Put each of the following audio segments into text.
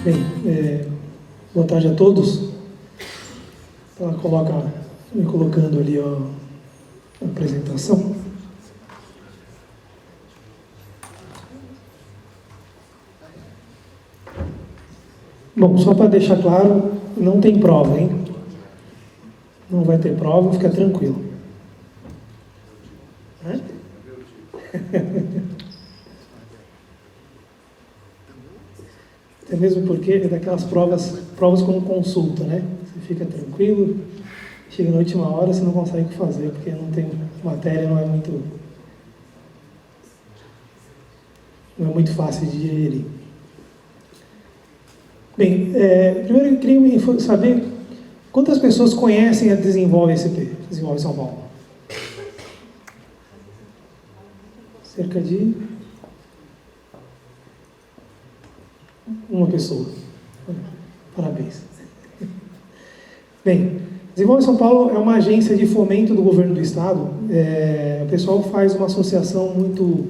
Bem, boa tarde a todos. Ela me colocando ali a apresentação. Bom, só para deixar claro, não tem prova, hein? Não vai ter prova, fica tranquilo. Até mesmo porque é daquelas provas como consulta, né? Você fica tranquilo, chega na última hora, você não consegue fazer, porque não tem matéria, não é muito fácil de digerir. Bem, primeiro eu queria saber quantas pessoas conhecem a Desenvolve SP, Desenvolve São Paulo? Cerca de uma pessoa. Parabéns. Bem, Desenvolve São Paulo é uma agência de fomento do governo do estado. O pessoal faz uma associação muito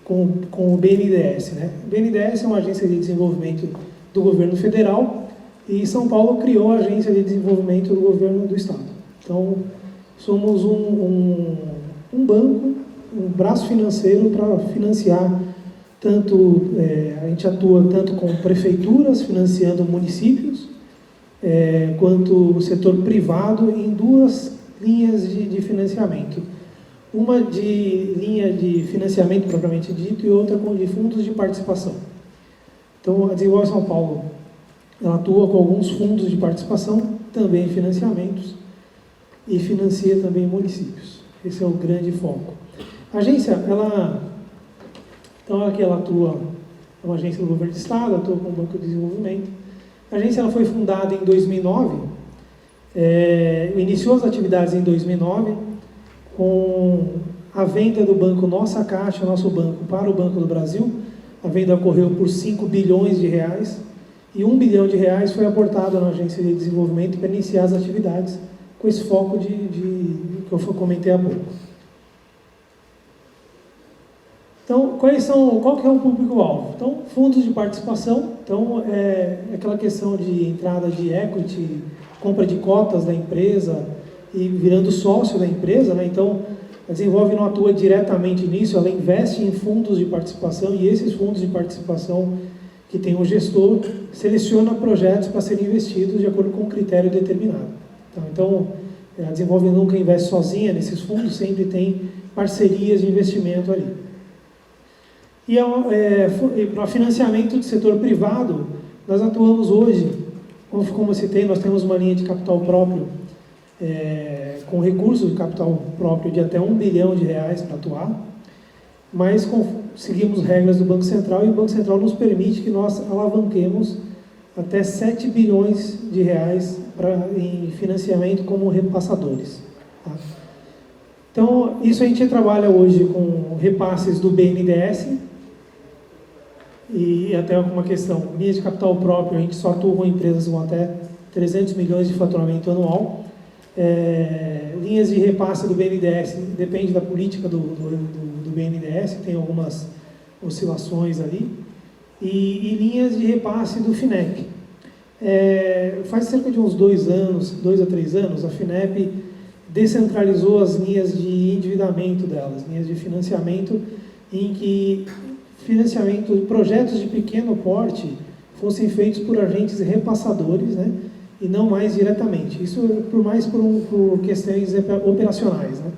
com o BNDES, né? O BNDES é uma agência de desenvolvimento do governo federal e São Paulo criou a agência de desenvolvimento do governo do estado. Então, somos um banco, um braço financeiro para financiar a gente atua tanto com prefeituras, financiando municípios, quanto o setor privado em duas linhas de financiamento. Uma de linha de financiamento propriamente dito e outra de fundos de participação. Então, a Desenvolve São Paulo, ela atua com alguns fundos de participação, também financiamentos, e financia também municípios. Esse é o grande foco. A agência, ela atua, é uma agência do governo do estado, atua com o Banco de Desenvolvimento. A agência ela foi fundada em 2009, iniciou as atividades em 2009, com a venda do banco Nossa Caixa, nosso banco, para o Banco do Brasil. A venda ocorreu por 5 bilhões de reais e 1 bilhão de reais foi aportado na agência de desenvolvimento para iniciar as atividades com esse foco que eu comentei há pouco. Então, qual que é o público-alvo? Então, fundos de participação, então é aquela questão de entrada de equity, compra de cotas da empresa e virando sócio da empresa, né? Então, a Desenvolve não atua diretamente nisso, ela investe em fundos de participação e esses fundos de participação que tem o gestor seleciona projetos para serem investidos de acordo com um critério determinado. Então, a Desenvolve nunca investe sozinha nesses fundos, sempre tem parcerias de investimento ali. E para financiamento do setor privado, nós atuamos hoje, como eu citei, nós temos uma linha de capital próprio, com recursos de capital próprio de até 1 bilhão de reais para atuar, mas seguimos regras do Banco Central e o Banco Central nos permite que nós alavanquemos até 7 bilhões de reais em financiamento como repassadores. Tá? Então, isso a gente trabalha hoje com repasses do BNDES e até uma questão, linha de capital próprio, a gente só atua com empresas com até 300 milhões de faturamento anual. Linhas de repasse do BNDES, depende da política do BNDES, tem algumas oscilações ali, e linhas de repasse do FINEP. Faz cerca de uns 2 a 3 anos, a FINEP descentralizou as linhas de endividamento delas, linhas de financiamento, em que projetos de pequeno porte fossem feitos por agentes repassadores, né? E não mais diretamente. Isso por questões operacionais, né?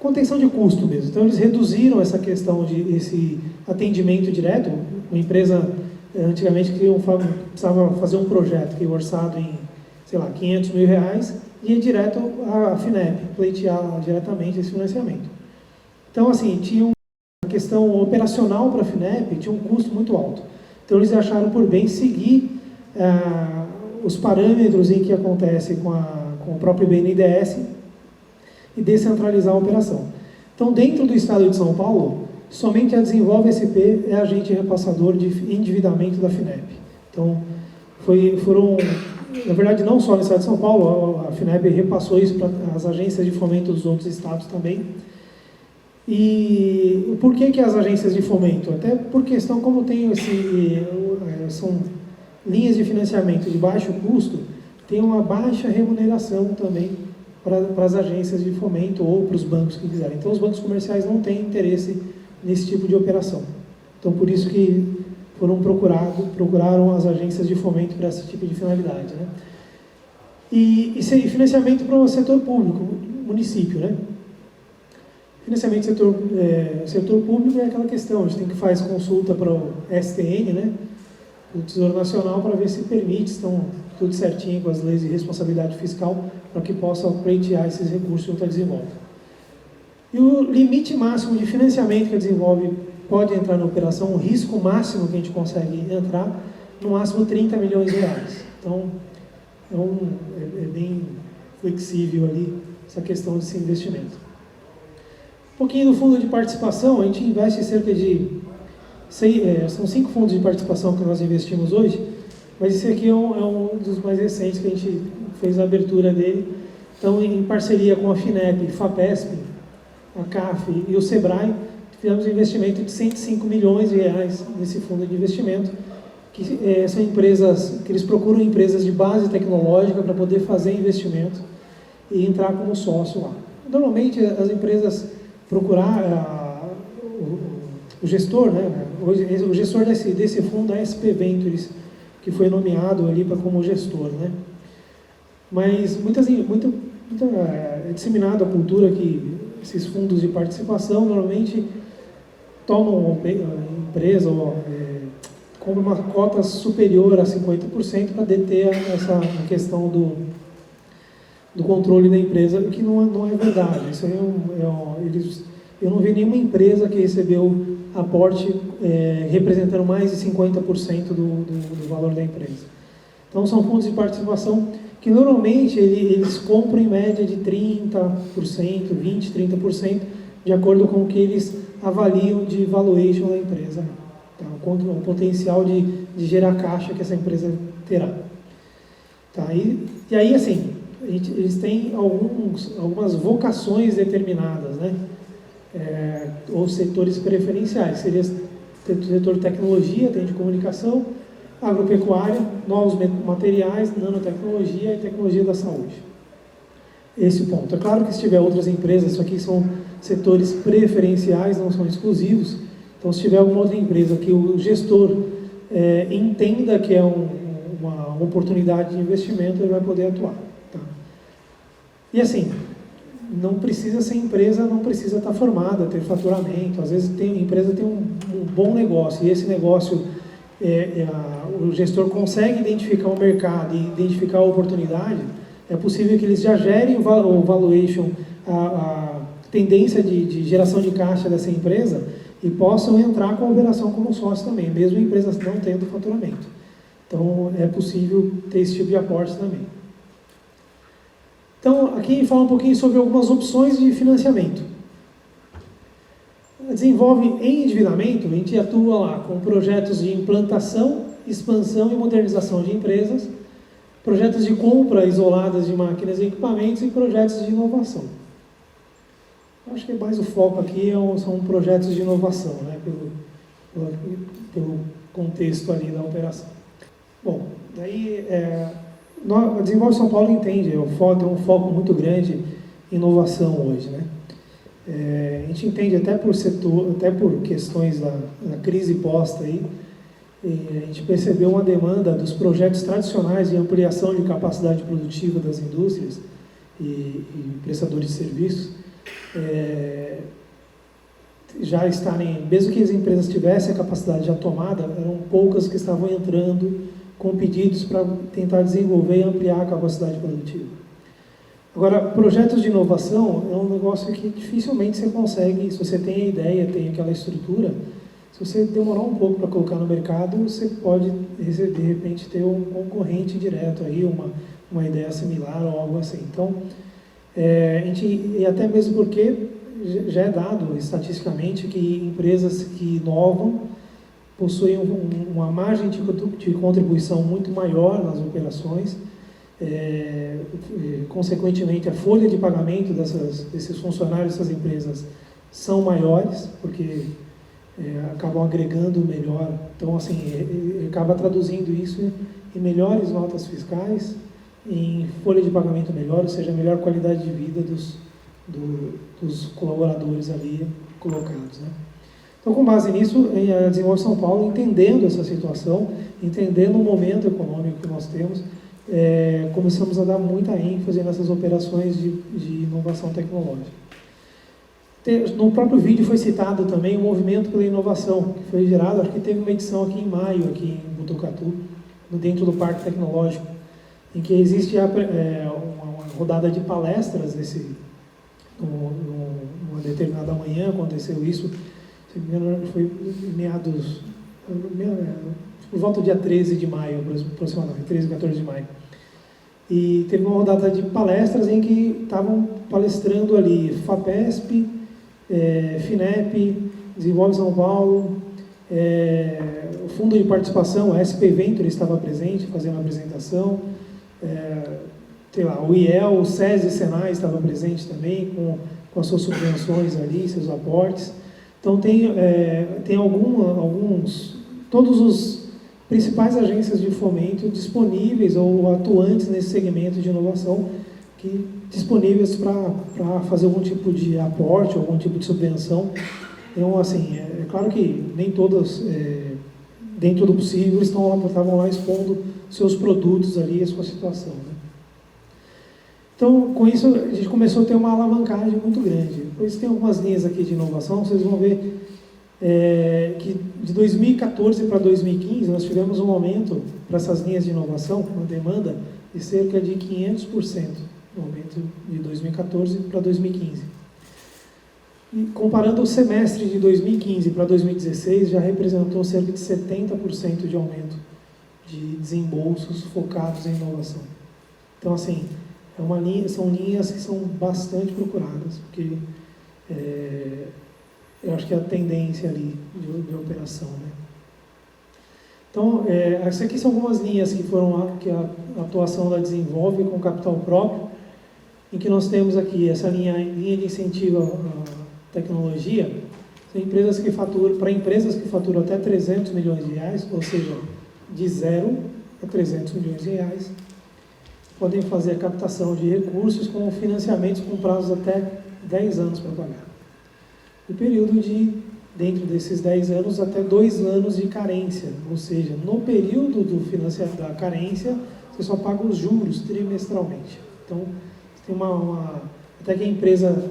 Contenção de custo mesmo. Então, eles reduziram essa questão esse atendimento direto. Uma empresa, antigamente, precisava fazer um projeto que é orçado em, sei lá, 500 mil reais, ia direto à FINEP, pleitear diretamente esse financiamento. Então, assim, tinha uma questão operacional para a FINEP, tinha um custo muito alto. Então, eles acharam por bem seguir os parâmetros em que acontece com o próprio BNDES e descentralizar a operação. Então, dentro do estado de São Paulo, somente a Desenvolve SP é agente repassador de endividamento da FINEP. Então, na verdade, não só no estado de São Paulo, a FINEP repassou isso para as agências de fomento dos outros estados também. E por que as agências de fomento? Até por questão, como tem linhas de financiamento de baixo custo têm uma baixa remuneração também para as agências de fomento ou para os bancos que quiserem. Então, os bancos comerciais não têm interesse nesse tipo de operação. Então, por isso que procuraram as agências de fomento para esse tipo de finalidade, né? E financiamento para o setor público, município, né? Financiamento do setor público é aquela questão, a gente tem que fazer consulta para o STN, né? O Tesouro Nacional, para ver se permite, estão tudo certinho com as leis de responsabilidade fiscal, para que possa pleitear esses recursos junto à Desenvolve. E o limite máximo de financiamento que a Desenvolve pode entrar na operação, o risco máximo que a gente consegue entrar, no máximo 30 milhões de reais. Então, é bem flexível ali essa questão desse investimento. Um pouquinho do fundo de participação, a gente investe cerca de... são 5 fundos de participação que nós investimos hoje, mas esse aqui é um dos mais recentes que a gente fez a abertura dele. Então, em parceria com a FINEP, FAPESP, a CAF e o SEBRAE, fizemos um investimento de 105 milhões de reais nesse fundo de investimento, que são empresas, que eles procuram empresas de base tecnológica para poder fazer investimento e entrar como sócio lá. Normalmente, as empresas procurar o gestor, né? O gestor desse fundo é a SP Ventures, que foi nomeado ali como gestor, né? Mas é disseminada a cultura que esses fundos de participação normalmente tomam a empresa ou compram uma cota superior a 50% para deter essa questão do controle da empresa, o que não é verdade. Isso aí eu não vi nenhuma empresa que recebeu aporte representando mais de 50% do valor da empresa. Então, são fundos de participação que normalmente eles compram em média de 30%, 20%, 30%, de acordo com o que eles avaliam de valuation da empresa, tá? O potencial de gerar caixa que essa empresa terá. Tá? E aí, assim, eles têm algumas vocações determinadas, né? Ou setores preferenciais, seria o setor de tecnologia, tem de comunicação, agropecuária, novos materiais, nanotecnologia e tecnologia da saúde. Esse o ponto. É claro que se tiver outras empresas, isso aqui são setores preferenciais, não são exclusivos. Então, se tiver alguma outra empresa que o gestor entenda que é uma oportunidade de investimento, ele vai poder atuar. Tá? E assim, não precisa ser empresa, não precisa estar formada, ter faturamento. Às vezes a empresa tem um bom negócio e esse negócio, o gestor consegue identificar o mercado e identificar a oportunidade. É possível que eles já gerem o valuation, a tendência de geração de caixa dessa empresa e possam entrar com a operação como sócio também, mesmo a empresa não tendo faturamento. Então, é possível ter esse tipo de aporte também. Então, aqui fala um pouquinho sobre algumas opções de financiamento. Desenvolve em endividamento, a gente atua lá com projetos de implantação, expansão e modernização de empresas, projetos de compra isoladas de máquinas e equipamentos e projetos de inovação. Acho que mais o foco aqui são projetos de inovação, né, pelo contexto ali da operação. Bom, daí a Desenvolve São Paulo entende, tem um foco muito grande em inovação hoje, né? A gente entende até por setor, até por questões da crise posta aí, a gente percebeu uma demanda dos projetos tradicionais de ampliação de capacidade produtiva das indústrias e prestadores de serviços, já estarem, mesmo que as empresas tivessem a capacidade já tomada, eram poucas que estavam entrando com pedidos para tentar desenvolver e ampliar a capacidade produtiva. Agora, projetos de inovação é um negócio que dificilmente você consegue, se você tem a ideia, tem aquela estrutura, se você demorar um pouco para colocar no mercado, você pode, de repente, ter um concorrente direto aí, uma ideia similar ou algo assim. Então, e até mesmo porque já é dado estatisticamente que empresas que inovam possuem uma margem de contribuição muito maior nas operações, consequentemente a folha de pagamento desses funcionários dessas empresas são maiores, porque acabam agregando melhor. Então, assim, acaba traduzindo isso em melhores notas fiscais, em folha de pagamento melhor, ou seja, melhor qualidade de vida dos colaboradores ali colocados, né? Então, com base nisso, a Desenvolve São Paulo, entendendo essa situação, entendendo o momento econômico que nós temos, começamos a dar muita ênfase nessas operações de inovação tecnológica. No próprio vídeo foi citado também o movimento pela inovação, que foi gerado, acho que teve uma edição aqui em maio, aqui em Botucatu, dentro do Parque Tecnológico, em que existe uma rodada de palestras numa determinada manhã, aconteceu isso, se não me engano, foi por volta do dia 13 de maio, aproximadamente, 13 e 14 de maio. E teve uma rodada de palestras em que estavam palestrando ali FAPESP, FINEP, Desenvolve São Paulo, o Fundo de Participação, a SP Venture estava presente, fazendo a apresentação, o IEL, o SESI e Senai estava presente também, com as suas subvenções ali, seus aportes. Então tem todos os principais agências de fomento disponíveis ou atuantes nesse segmento de inovação, disponíveis para fazer algum tipo de aporte, algum tipo de subvenção. Então, assim, claro que nem todas, dentro do possível, estavam lá expondo seus produtos ali, a sua situação, né? Então, com isso, a gente começou a ter uma alavancagem muito grande. Depois tem algumas linhas aqui de inovação, vocês vão ver que de 2014 para 2015, nós tivemos um aumento para essas linhas de inovação, uma demanda de cerca de 500%, no aumento de 2014 para 2015. E comparando o semestre de 2015 para 2016, já representou cerca de 70% de aumento de desembolsos focados em inovação. Então, assim, são linhas que são bastante procuradas, porque eu acho que é a tendência ali de operação, né? Então, essas aqui são algumas linhas que a atuação da Desenvolve com capital próprio, em que nós temos aqui essa linha de incentivo à tecnologia, são empresas que faturam até 300 milhões de reais, ou seja, de 0 a 300 milhões de reais, podem fazer a captação de recursos com financiamentos com prazos até 10 anos para pagar. O período dentro desses 10 anos, até 2 anos de carência, ou seja, no período da carência, você só paga os juros trimestralmente. Então, tem até que a empresa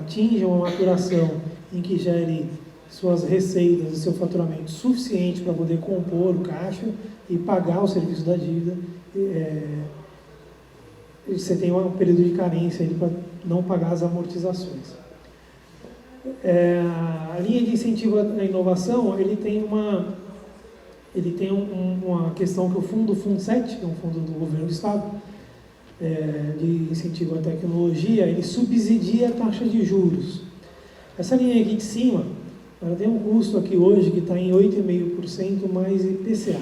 atinja uma maturação em que gere suas receitas e seu faturamento suficiente para poder compor o caixa e pagar o serviço da dívida, você tem um período de carência para não pagar as amortizações. A linha de incentivo à inovação, ele tem uma questão que o Fundset, que é um fundo do governo do Estado, de incentivo à tecnologia, ele subsidia a taxa de juros. Essa linha aqui de cima, ela tem um custo aqui hoje que está em 8,5% mais IPCA.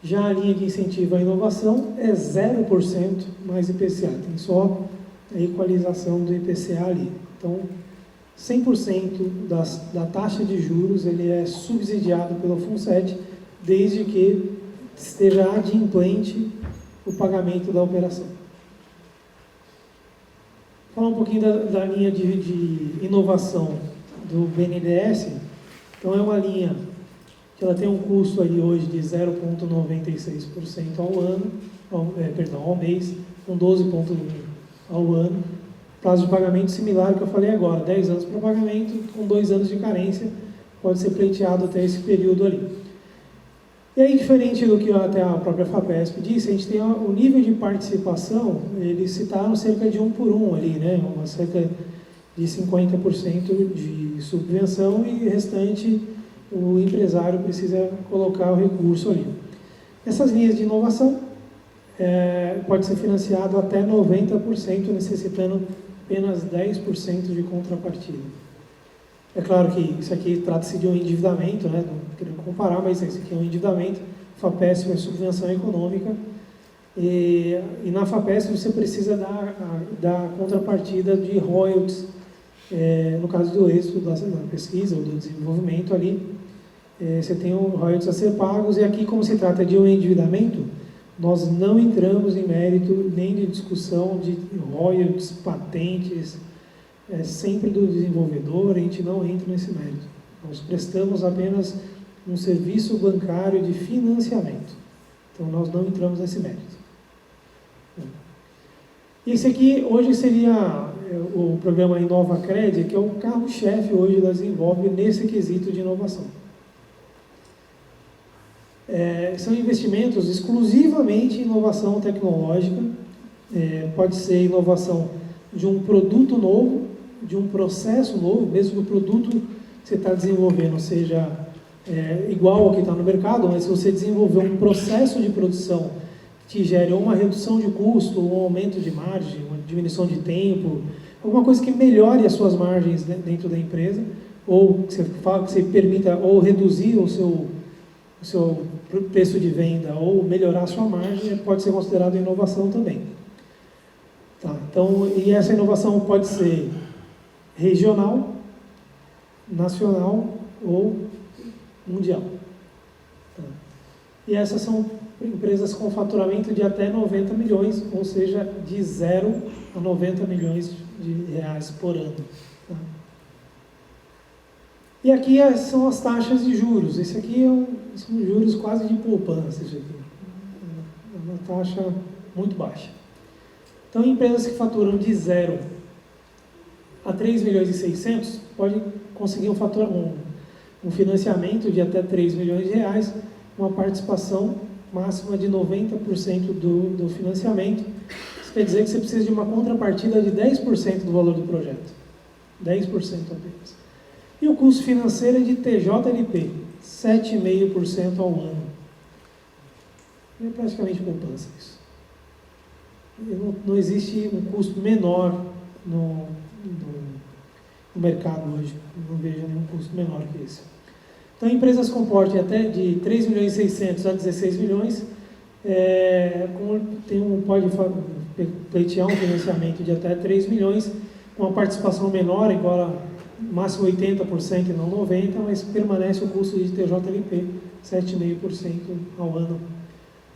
Já a linha de incentivo à inovação é 0% mais IPCA, tem só a equalização do IPCA ali. Então, 100% da taxa de juros ele é subsidiado pelo Fundset, desde que esteja adimplente o pagamento da operação. Falar um pouquinho da linha de inovação do BNDES. Então, é uma linha que ela tem um custo aí hoje de 0,96% ao mês, com 12,1% ao ano. Prazo de pagamento similar ao que eu falei agora, 10 anos para pagamento, com 2 anos de carência, pode ser pleiteado até esse período ali. E aí, diferente do que até a própria FAPESP disse, a gente tem o nível de participação, eles citaram cerca de 1 por 1 ali, né? Cerca de 50% de subvenção e o restante o empresário precisa colocar o recurso ali. Essas linhas de inovação pode ser financiado até 90%, necessitando apenas 10% de contrapartida. É claro que isso aqui trata-se de um endividamento, né? Não querendo comparar, mas esse aqui é um endividamento. FAPESP é subvenção econômica. E na FAPESP você precisa dar contrapartida de royalties No caso do êxito da pesquisa ou do desenvolvimento ali, você tem royalties a ser pagos, e aqui, como se trata de um endividamento, nós não entramos em mérito nem de discussão de royalties, patentes, sempre do desenvolvedor, a gente não entra nesse mérito. Nós prestamos apenas um serviço bancário de financiamento. Então, nós não entramos nesse mérito. E esse aqui, hoje, seria o programa InovaCred, que é o carro-chefe hoje da Desenvolve nesse quesito de inovação. São investimentos exclusivamente em inovação tecnológica, pode ser inovação de um produto novo, de um processo novo, mesmo que o produto que você está desenvolvendo seja igual ao que está no mercado, mas se você desenvolver um processo de produção que gere uma redução de custo, um aumento de margem, uma diminuição de tempo, alguma coisa que melhore as suas margens dentro da empresa, ou que você permita ou reduzir o seu preço de venda ou melhorar a sua margem, pode ser considerado inovação também. Tá, então, e essa inovação pode ser regional, nacional ou mundial. Tá. E essas são empresas com faturamento de até 90 milhões, ou seja, de 0 a 90 milhões de reais por ano. Tá. E aqui são as taxas de juros. Esse aqui são juros quase de poupança. Isso aqui. É uma taxa muito baixa. Então, empresas que faturam de 0 a 3 milhões e 600 podem conseguir um financiamento de até 3 milhões de reais, uma participação máxima de 90% do financiamento. Isso quer dizer que você precisa de uma contrapartida de 10% do valor do projeto. 10% apenas. E o custo financeiro é de TJLP, 7,5% ao ano. É praticamente poupança isso. Não existe um custo menor no mercado hoje. Não vejo nenhum custo menor que esse. Então, empresas com porte até de 3 milhões e 600 a 16 milhões, pode pleitear um financiamento de até 3 milhões, com uma participação menor, igual a máximo 80% e não 90%, mas permanece o custo de TJLP, 7,5% ao ano.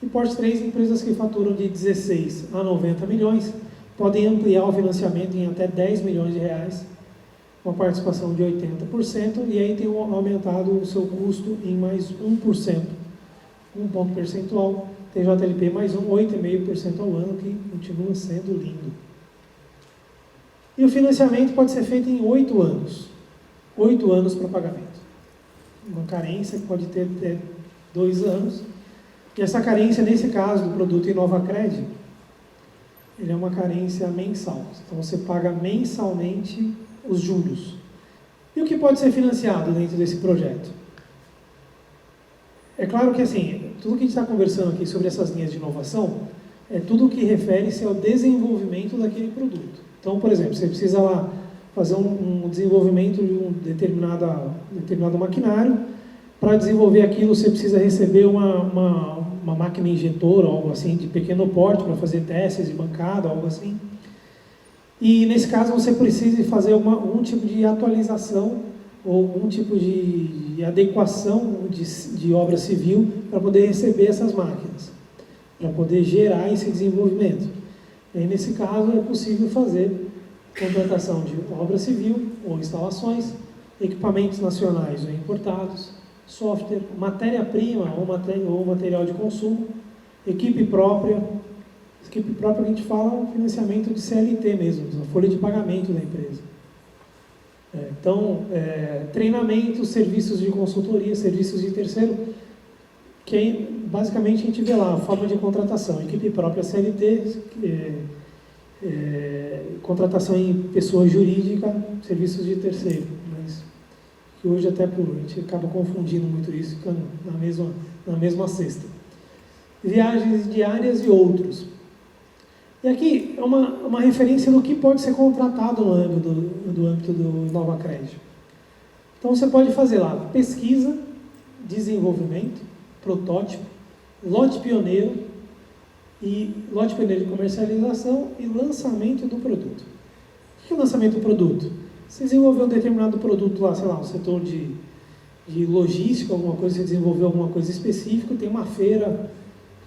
E porte 3, empresas que faturam de 16 a 90 milhões, podem ampliar o financiamento em até 10 milhões de reais, com a participação de 80%, e aí tem aumentado o seu custo em mais 1%, um ponto percentual, TJLP mais 8,5% ao ano, que continua sendo lindo. E o financiamento pode ser feito em 8 anos. 8 anos para pagamento. Uma carência que pode ter até 2 anos. E essa carência, nesse caso do produto InovaCred, ele é uma carência mensal. Então, você paga mensalmente os juros. E o que pode ser financiado dentro desse projeto? É claro que, assim, tudo que a gente está conversando aqui sobre essas linhas de inovação é tudo o que refere-se ao desenvolvimento daquele produto. Então, por exemplo, você precisa lá fazer um desenvolvimento de um determinado maquinário. Para desenvolver aquilo, você precisa receber uma máquina injetora, algo assim, de pequeno porte, para fazer testes de bancada, algo assim. E, nesse caso, você precisa fazer algum tipo de atualização ou algum tipo de adequação de obra civil para poder receber essas máquinas, para poder gerar esse desenvolvimento. E aí, nesse caso, é possível fazer contratação de obra civil ou instalações, equipamentos nacionais ou importados, software, matéria-prima ou material de consumo, equipe própria. Equipe própria, a gente fala financiamento de CLT mesmo, a folha de pagamento da empresa. Então, treinamento, serviços de consultoria, serviços de terceiro, que aí, basicamente a gente vê lá a forma de contratação, equipe própria CLT, contratação em pessoa jurídica, serviços de terceiro, mas que hoje até a gente acaba confundindo muito isso, ficando na mesma cesta. Viagens diárias e outros. E aqui é uma referência do que pode ser contratado no âmbito do InovaCred. Então você pode fazer lá pesquisa, desenvolvimento, protótipo, lote pioneiro de comercialização e lançamento do produto. O que é o lançamento do produto? Você desenvolveu um determinado produto lá, sei lá, um setor de logística, alguma coisa, você desenvolveu alguma coisa específica, tem uma feira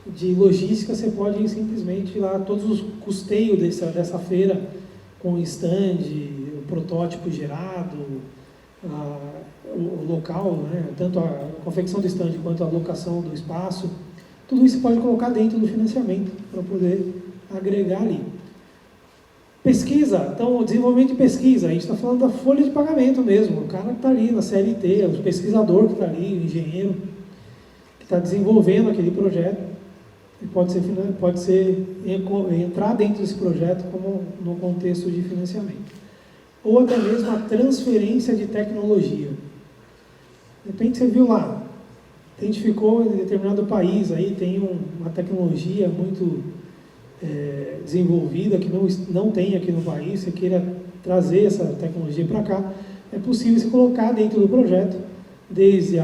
de logística, você pode simplesmente ir lá, todos os custeios dessa feira, com stand, o protótipo gerado, o local, né, tanto a confecção do stand quanto a locação do espaço, tudo isso você pode colocar dentro do financiamento para poder agregar ali. Pesquisa, então o desenvolvimento de pesquisa, a gente está falando da folha de pagamento mesmo, o cara que está ali na CLT, o pesquisador que está ali, o engenheiro que está desenvolvendo aquele projeto, e pode entrar dentro desse projeto como no contexto de financiamento. Ou até mesmo a transferência de tecnologia. De repente você viu lá, identificou em determinado país, aí tem uma tecnologia muito desenvolvida que não tem aqui no país, você queira trazer essa tecnologia para cá, é possível você colocar dentro do projeto, desde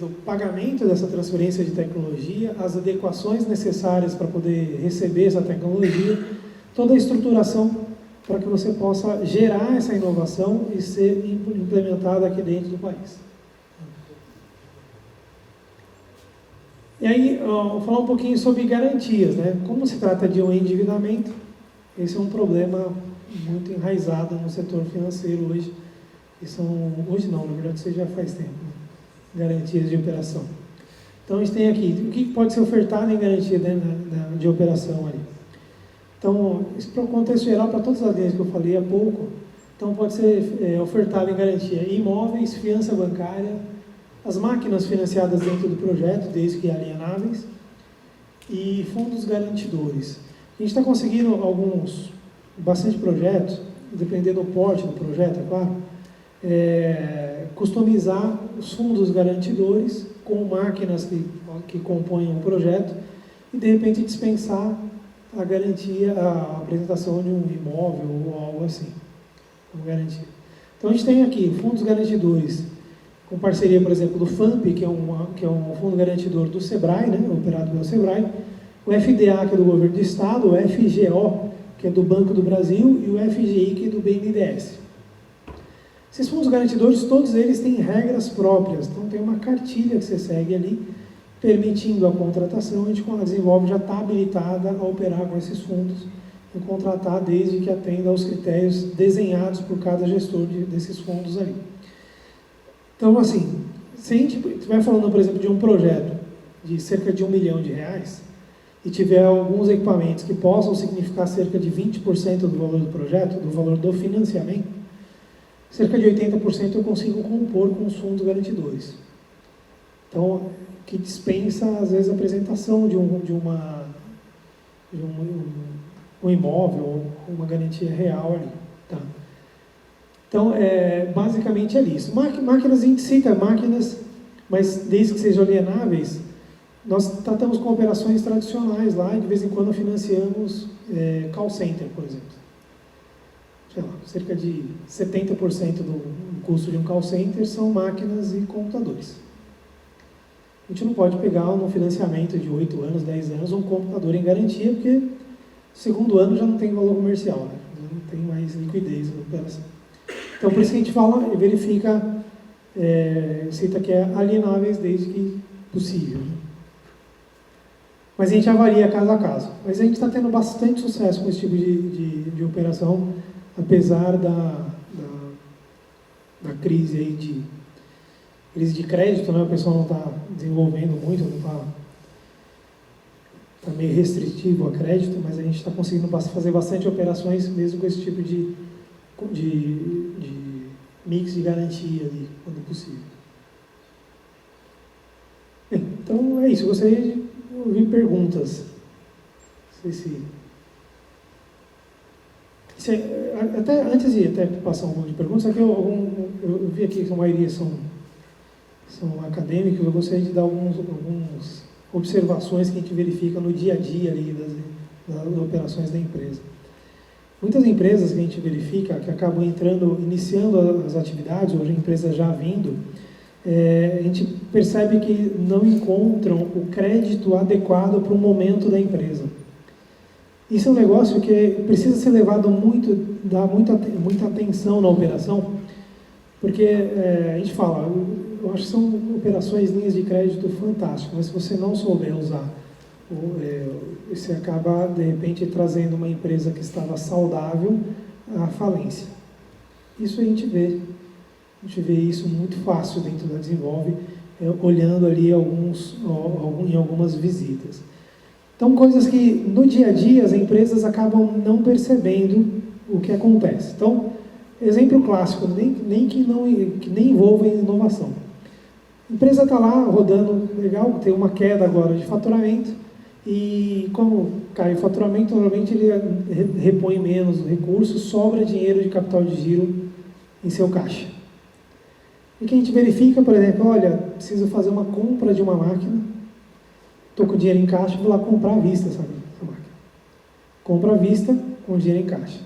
o pagamento dessa transferência de tecnologia, as adequações necessárias para poder receber essa tecnologia, toda a estruturação para que você possa gerar essa inovação e ser implementada aqui dentro do país. E aí, vou falar um pouquinho sobre garantias, né? Como se trata de um endividamento, esse é um problema muito enraizado no setor financeiro hoje. Hoje não, na verdade, isso já faz tempo, né? Garantias de operação. Então, a gente tem aqui, o que pode ser ofertado em garantia de operação ali. Então, isso para o contexto geral, para todas as linhas que eu falei há pouco, então pode ser ofertado em garantia imóveis, fiança bancária, as máquinas financiadas dentro do projeto, desde que alienáveis, e fundos garantidores. A gente está conseguindo bastante projetos, dependendo do porte do projeto, é claro, customizar os fundos garantidores com máquinas que compõem o projeto e, de repente, dispensar a garantia, a apresentação de um imóvel ou algo assim, como garantia. Então, a gente tem aqui fundos garantidores, com parceria, por exemplo, do FAMP, que é um fundo garantidor do SEBRAE, né, operado pelo SEBRAE, o FDA, que é do Governo do Estado, o FGO, que é do Banco do Brasil, e o FGI, que é do BNDES. Esses fundos garantidores, todos eles têm regras próprias, então tem uma cartilha que você segue ali, permitindo a contratação, a gente, quando desenvolve, já está habilitada a operar com esses fundos e contratar desde que atenda aos critérios desenhados por cada gestor desses fundos ali. Então, assim, se a gente estiver falando, por exemplo, de um projeto de cerca de R$1 milhão e tiver alguns equipamentos que possam significar cerca de 20% do valor do projeto, do valor do financiamento, cerca de 80% eu consigo compor com os fundos garantidores. Então, que dispensa, às vezes, a apresentação de um imóvel ou uma garantia real ali. Tá? Então, basicamente é isso. Máquinas, a gente cita máquinas, mas desde que sejam alienáveis, nós tratamos com operações tradicionais lá, e de vez em quando financiamos call center, por exemplo. Sei lá, cerca de 70% do custo de um call center são máquinas e computadores. A gente não pode pegar no financiamento de 8 anos, 10 anos, um computador em garantia, porque no segundo ano já não tem valor comercial, né? Não tem mais liquidez na operação. Então, por isso que a gente fala, verifica, cita que é alienáveis desde que possível. Né? Mas a gente avalia caso a caso. Mas a gente está tendo bastante sucesso com esse tipo de operação, apesar da crise aí de crédito, né? O pessoal não está desenvolvendo muito, não está meio restritivo a crédito, mas a gente está conseguindo fazer bastante operações mesmo com esse tipo de mix de garantia ali, quando possível. Bem, então é isso. Eu gostaria de ouvir perguntas. Não sei se até antes de passar um monte de perguntas, aqui eu vi aqui que a maioria são acadêmicos, eu gostaria de dar algumas observações que a gente verifica no dia a dia ali das operações da empresa. Muitas empresas que a gente verifica, que acabam iniciando as atividades, hoje a empresa já vindo, a gente percebe que não encontram o crédito adequado para o momento da empresa. Isso é um negócio que precisa ser levado dar muita atenção na operação, porque a gente fala, eu acho que são operações, linhas de crédito fantásticas, mas se você não souber usar, você acaba, de repente, trazendo uma empresa que estava saudável à falência. Isso a gente vê isso muito fácil dentro da Desenvolve, olhando ali em algumas visitas. Então, coisas que no dia a dia as empresas acabam não percebendo o que acontece. Então, exemplo clássico, que nem envolva inovação. A empresa está lá rodando legal, tem uma queda agora de faturamento, e como cai o faturamento, normalmente ele repõe menos recursos, sobra dinheiro de capital de giro em seu caixa. E que a gente verifica, por exemplo, olha, preciso fazer uma compra de uma máquina, estou com dinheiro em caixa, vou lá comprar à vista essa máquina. Compra à vista com dinheiro em caixa.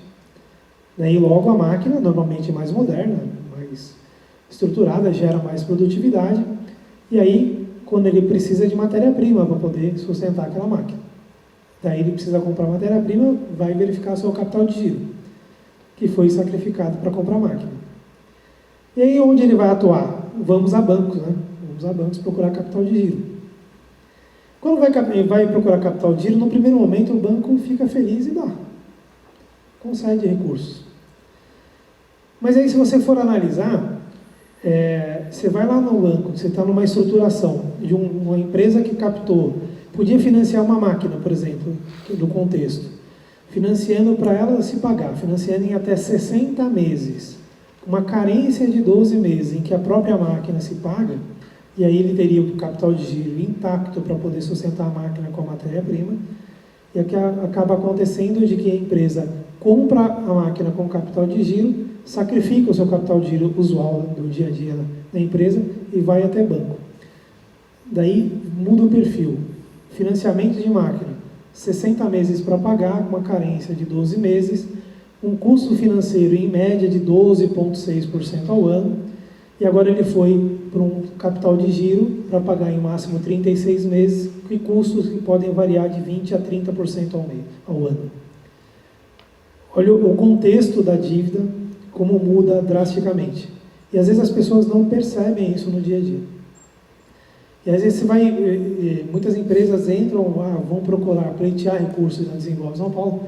Daí logo a máquina, normalmente mais moderna, mais estruturada, gera mais produtividade, e aí quando ele precisa de matéria-prima para poder sustentar aquela máquina. Daí ele precisa comprar matéria-prima, vai verificar seu capital de giro, que foi sacrificado para comprar a máquina. E aí onde ele vai atuar? Vamos a bancos, né? Vamos a bancos procurar capital de giro. Quando vai procurar capital de giro, no primeiro momento o banco fica feliz e dá. Concede recursos. Mas aí se você for analisar, você vai lá no banco, você está numa estruturação de uma empresa que captou, podia financiar uma máquina, por exemplo, do contexto, financiando para ela se pagar, financiando em até 60 meses, uma carência de 12 meses em que a própria máquina se paga, e aí ele teria o capital de giro intacto para poder sustentar a máquina com a matéria-prima, e aqui acaba acontecendo de que a empresa compra a máquina com capital de giro, sacrifica o seu capital de giro usual do dia a dia da empresa e vai até banco. Daí muda o perfil. Financiamento de máquina, 60 meses para pagar, uma carência de 12 meses, um custo financeiro em média de 12,6% ao ano, e agora ele foi para um capital de giro para pagar em máximo 36 meses, e custos que podem variar de 20% a 30% ao ano. Olha o contexto da dívida, como muda drasticamente. E às vezes as pessoas não percebem isso no dia a dia. E às vezes muitas empresas entram, vão procurar pleitear recursos na Desenvolve São Paulo,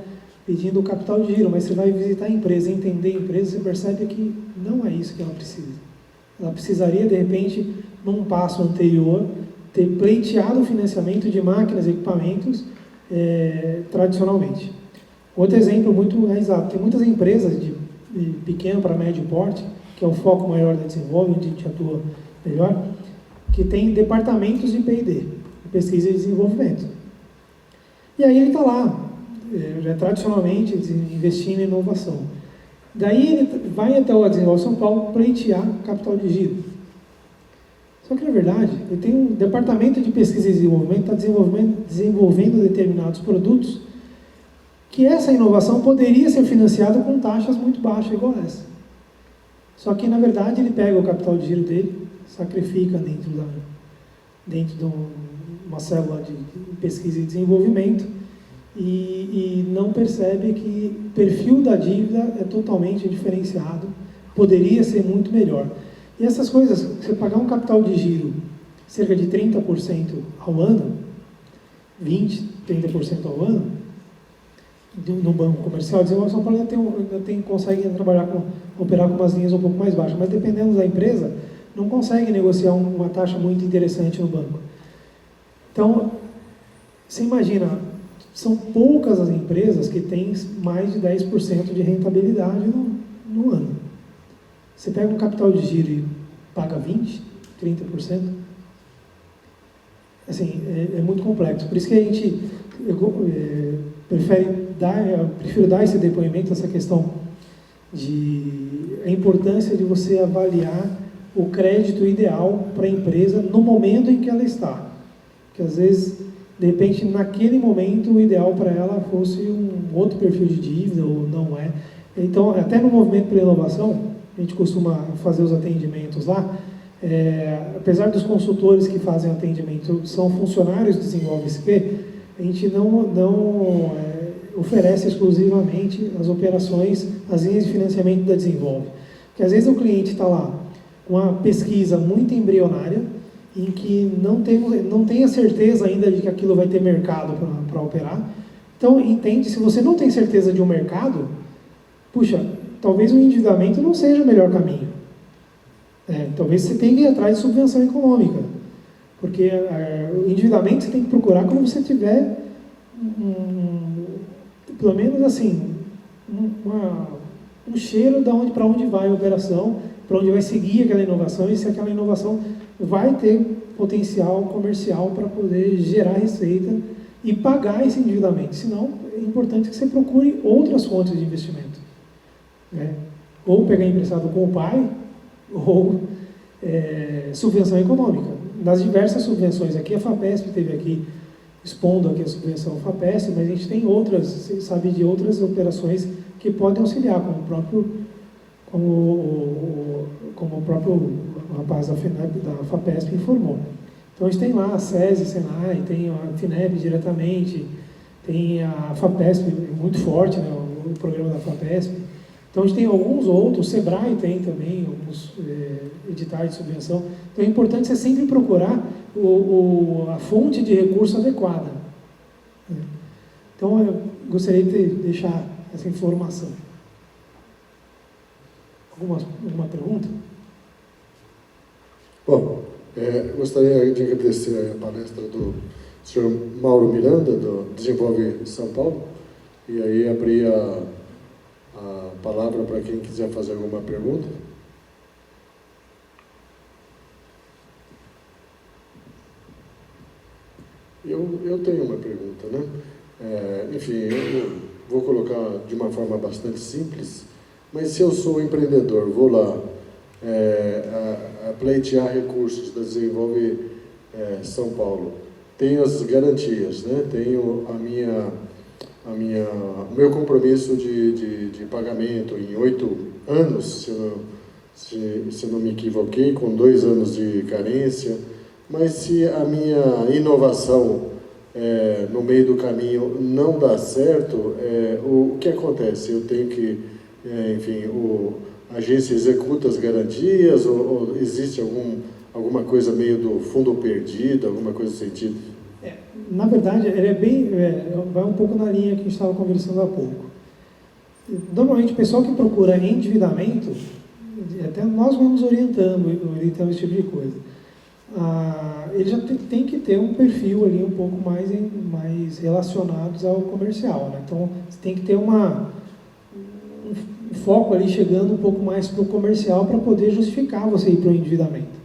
pedindo o capital de giro, mas você vai visitar a empresa, entender a empresa, você percebe que não é isso que ela precisa. Ela precisaria, de repente, num passo anterior, ter pleiteado o financiamento de máquinas e equipamentos tradicionalmente. Outro exemplo muito exato, tem muitas empresas de pequeno para médio porte, que é o foco maior da Desenvolve, onde a gente atua melhor, que tem departamentos de P&D, pesquisa e desenvolvimento. E aí ele está lá, tradicionalmente investindo em inovação. Daí ele vai até o Desenvolve São Paulo pleitear capital de giro. Só que, na verdade, ele tem um departamento de pesquisa e desenvolvimento, está desenvolvendo determinados produtos, que essa inovação poderia ser financiada com taxas muito baixas, igual essa. Só que, na verdade, ele pega o capital de giro dele, sacrifica dentro de uma célula de pesquisa e desenvolvimento e não percebe que o perfil da dívida é totalmente diferenciado, poderia ser muito melhor. E essas coisas, você pagar um capital de giro cerca de 30% ao ano, 20%, 30% ao ano, no banco comercial, a Desenvolve São Paulo consegue operar com umas linhas um pouco mais baixas, mas dependendo da empresa, não consegue negociar uma taxa muito interessante no banco. Então, você imagina, são poucas as empresas que têm mais de 10% de rentabilidade no ano. Você pega um capital de giro e paga 20%, 30%, assim, é muito complexo. Por isso que a gente prefiro dar esse depoimento, essa questão a importância de você avaliar o crédito ideal para a empresa no momento em que ela está. Porque às vezes, de repente, naquele momento, o ideal para ela fosse um outro perfil de dívida, ou não é. Então, até no movimento pela inovação, a gente costuma fazer os atendimentos lá, apesar dos consultores que fazem atendimento são funcionários do Desenvolve SP, a gente oferece exclusivamente as operações, as linhas de financiamento da Desenvolve. Porque às vezes o cliente está lá com uma pesquisa muito embrionária, em que não tem a certeza ainda de que aquilo vai ter mercado para operar. Então, entende, se você não tem certeza de um mercado, puxa, talvez o endividamento não seja o melhor caminho. Talvez você tenha que ir atrás de subvenção econômica, porque o endividamento você tem que procurar quando você tiver, pelo menos assim, um cheiro de para onde vai a operação, para onde vai seguir aquela inovação, e se aquela inovação vai ter potencial comercial para poder gerar receita e pagar esse endividamento. Senão, é importante que você procure outras fontes de investimento. Ou pegar emprestado com o pai, ou subvenção econômica. Nas diversas subvenções aqui, a FAPESP esteve aqui expondo aqui a subvenção FAPESP, mas a gente tem outras, você sabe de outras operações que podem auxiliar, como o próprio rapaz da FAPESP informou. Então a gente tem lá a SESI, Senai, tem a FINEP diretamente, tem a FAPESP muito forte, né, o programa da FAPESP. Então a gente tem alguns outros, o SEBRAE tem também alguns editais de subvenção. Então é importante você sempre procurar a fonte de recurso adequada. Então eu gostaria de deixar essa informação. Alguma pergunta? Bom, gostaria de agradecer a palestra do senhor Mauro Miranda, do Desenvolve São Paulo, e aí abrir a palavra para quem quiser fazer alguma pergunta. Eu tenho uma pergunta, né? Enfim, eu vou colocar de uma forma bastante simples, mas se eu sou empreendedor, vou lá a pleitear recursos da Desenvolve São Paulo, tenho as garantias, né? Tenho o meu compromisso de pagamento em 8 anos, se eu não me equivoquei, com 2 anos de carência, mas se a minha inovação no meio do caminho não dá certo, o que acontece? Eu tenho que, enfim, a agência executa as garantias ou existe alguma coisa meio do fundo perdido, alguma coisa nesse sentido? Na verdade, ele vai um pouco na linha que a gente estava conversando há pouco. Normalmente, o pessoal que procura endividamento, até nós vamos orientando esse tipo de coisa. Ele já tem que ter um perfil ali um pouco mais relacionados ao comercial, né? Então, você tem que ter um foco ali chegando um pouco mais para o comercial para poder justificar você ir para o endividamento.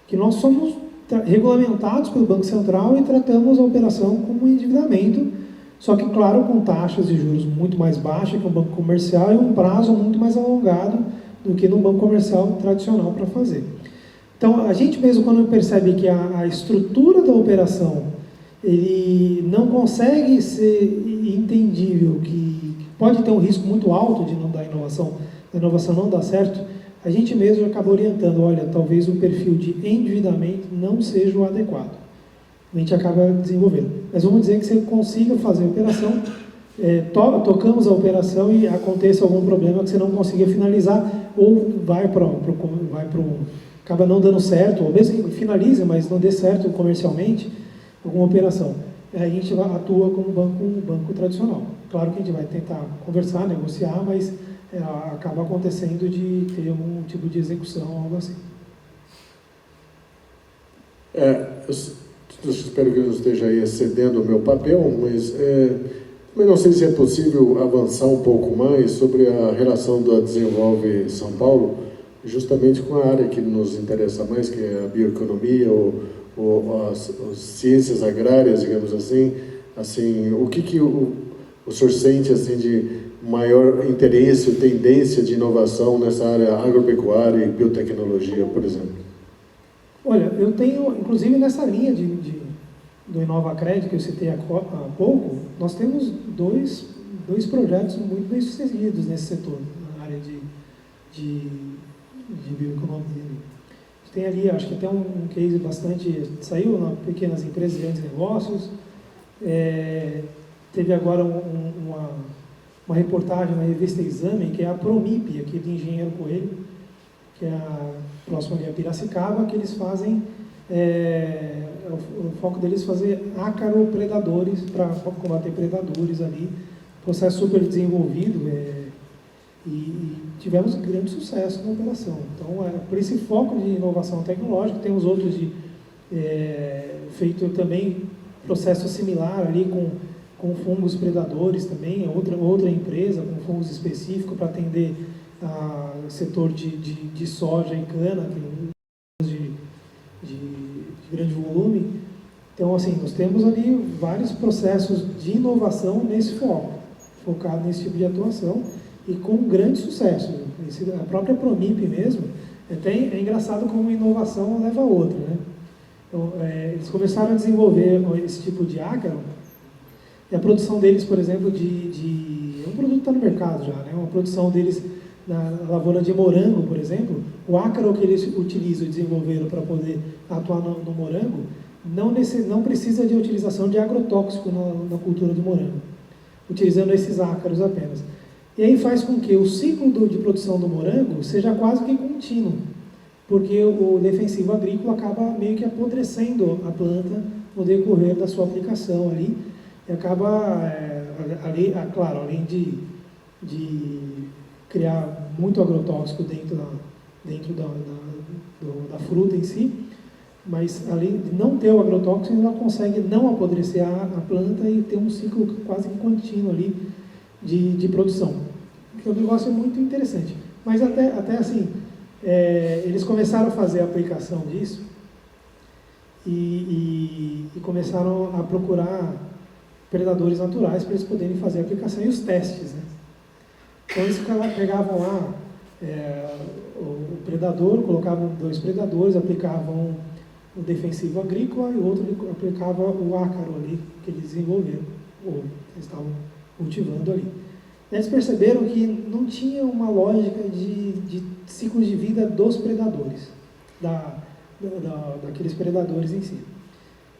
Que nós somos regulamentados pelo Banco Central e tratamos a operação como um endividamento, só que, claro, com taxas de juros muito mais baixas que o banco comercial e um prazo muito mais alongado do que no banco comercial tradicional para fazer. Então, a gente mesmo, quando percebe que a estrutura da operação ele não consegue ser entendível, que pode ter um risco muito alto de não dar inovação, a inovação não dar certo, a gente mesmo acaba orientando, olha, talvez o perfil de endividamento não seja o adequado. A gente acaba desenvolvendo. Mas vamos dizer que você consiga fazer a operação, tocamos a operação e aconteça algum problema que você não consiga finalizar, ou acaba não dando certo, ou mesmo que finalize, mas não dê certo comercialmente, alguma operação. Aí a gente atua como banco tradicional. Claro que a gente vai tentar conversar, negociar, mas acaba acontecendo de ter um tipo de execução, algo assim. Eu espero que eu esteja aí excedendo o meu papel, mas não sei se é possível avançar um pouco mais sobre a relação da Desenvolve São Paulo, justamente com a área que nos interessa mais, que é a bioeconomia ou as ciências agrárias, digamos assim. O que o senhor sente assim, de maior interesse, tendência de inovação nessa área agropecuária e biotecnologia, por exemplo? Olha, eu tenho, inclusive nessa linha do InovaCred que eu citei há pouco, nós temos dois projetos muito bem sucedidos nesse setor, na área de bioeconomia. A gente tem ali, acho que até um case bastante, saiu na Pequenas Empresas e Grandes Negócios, teve agora uma reportagem na revista Exame, que é a Promip, aqui de Engenheiro Coelho, que é a próxima ali a Piracicaba, que eles fazem, o foco deles é fazer ácaro-predadores, para combater predadores ali, processo super desenvolvido, e tivemos grande sucesso na operação. Então, por esse foco de inovação tecnológica, temos outros feito também processo similar ali com fungos predadores também, outra empresa com fungos específicos para atender o setor de soja e cana, de grande volume. Então, assim, nós temos ali vários processos de inovação nesse foco, focado nesse tipo de atuação e com grande sucesso. A própria Promip mesmo, é engraçado como uma inovação leva a outra, né? Então, eles começaram a desenvolver esse tipo de ácaro, e a produção deles, por exemplo, um produto que está no mercado já, né? Uma produção deles na lavoura de morango, por exemplo, o ácaro que eles utilizam e desenvolveram para poder atuar no morango, não precisa de utilização de agrotóxico na cultura de morango, utilizando esses ácaros apenas. E aí faz com que o ciclo de produção do morango seja quase que contínuo, porque o defensivo agrícola acaba meio que apodrecendo a planta no decorrer da sua aplicação ali, e acaba, claro, além de criar muito agrotóxico dentro da fruta em si, mas além de não ter o agrotóxico, ela consegue não apodrecer a planta e ter um ciclo quase que contínuo ali de produção. Que o negócio é muito interessante. Mas até assim, eles começaram a fazer a aplicação disso e começaram a procurar predadores naturais para eles poderem fazer a aplicação e os testes, né? Então eles pegavam lá o predador, colocavam 2 predadores, aplicavam o defensivo agrícola e o outro aplicava o ácaro ali que eles desenvolveram, ou eles estavam cultivando ali. Eles perceberam que não tinha uma lógica de ciclo de vida dos predadores, daqueles predadores em si.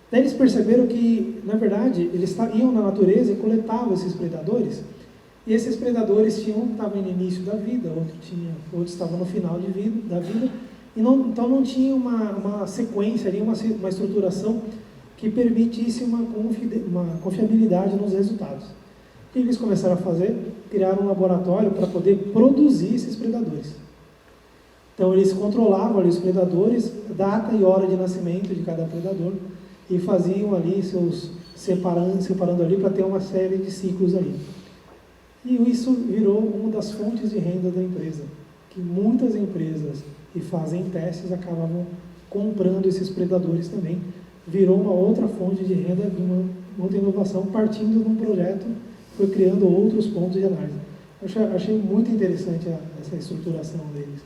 Daí eles perceberam que, na verdade, eles iam na natureza e coletavam esses predadores, e esses predadores estavam no início da vida, outros estavam no final da vida, e então não tinha uma sequência ali, uma estruturação que permitisse uma confiabilidade nos resultados. O que eles começaram a fazer? Criaram um laboratório para poder produzir esses predadores. Então eles controlavam ali os predadores, data e hora de nascimento de cada predador, e faziam ali separando ali para ter uma série de ciclos ali. E isso virou uma das fontes de renda da empresa, que muitas empresas que fazem testes acabavam comprando esses predadores também. Virou uma outra fonte de renda, de uma outra inovação, partindo de um projeto, foi criando outros pontos de análise. Achei muito interessante essa estruturação deles.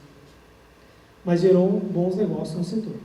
Mas gerou bons negócios no setor.